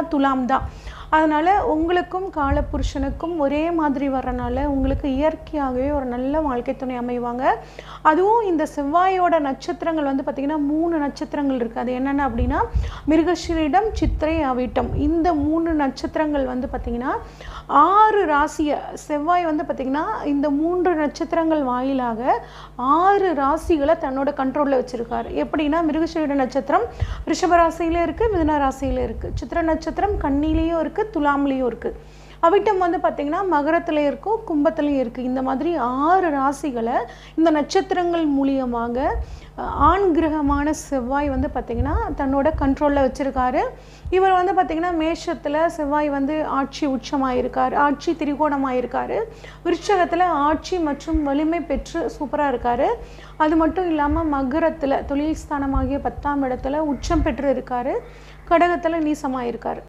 பார்த்திங்கன்னா துலாம் தான். அதனால் உங்களுக்கும் காலபுருஷனுக்கும் ஒரே மாதிரி வர்றனால உங்களுக்கு இயற்கையாகவே ஒரு நல்ல வாழ்க்கை துணை அமைவாங்க. அதுவும் இந்த செவ்வாயோட நட்சத்திரங்கள் வந்து பார்த்திங்கன்னா 3 நட்சத்திரங்கள் இருக்குது. அது என்னென்ன அப்படின்னா மிருகஸ்ரீடம், சித்திரை, அவிட்டம். இந்த 3 நட்சத்திரங்கள் வந்து பார்த்திங்கன்னா 6 ராசியை செவ்வாய் வந்து பார்த்திங்கன்னா இந்த 3 நட்சத்திரங்கள் வாயிலாக 6 ராசிகளை தன்னோட கண்ட்ரோலில் வச்சுருக்காரு. எப்படின்னா மிருகஸ்ரீட நட்சத்திரம் ரிஷப ராசியில் இருக்குது, மிதுன ராசியில் இருக்குது. சித்திரை நட்சத்திரம் கன்னிலையும் இருக்குது, துலாம்லேயும் இருக்குது. அவிட்டம் வந்து பார்த்திங்கன்னா மகரத்துலேயும் இருக்கும், கும்பத்துலேயும் இருக்குது. இந்த மாதிரி 6 ராசிகளை இந்த நட்சத்திரங்கள் மூலியமாக ஆண் கிரகமான செவ்வாய் வந்து பார்த்திங்கன்னா தன்னோட கண்ட்ரோலில் வச்சுருக்காரு. இவர் வந்து பார்த்திங்கன்னா மேஷத்தில் செவ்வாய் வந்து ஆட்சி உச்சமாக இருக்கார், ஆட்சி திரிகோணமாக இருக்கார். விருட்சகத்தில் ஆட்சி மற்றும் வலிமை பெற்று சூப்பராக இருக்கார். அது மட்டும் இல்லாமல் மகரத்தில் தொழில் ஸ்தானமாகிய 10ஆம் இடத்துல உச்சம் பெற்று இருக்கார். கடகத்தில் நீசமாக இருக்கார்.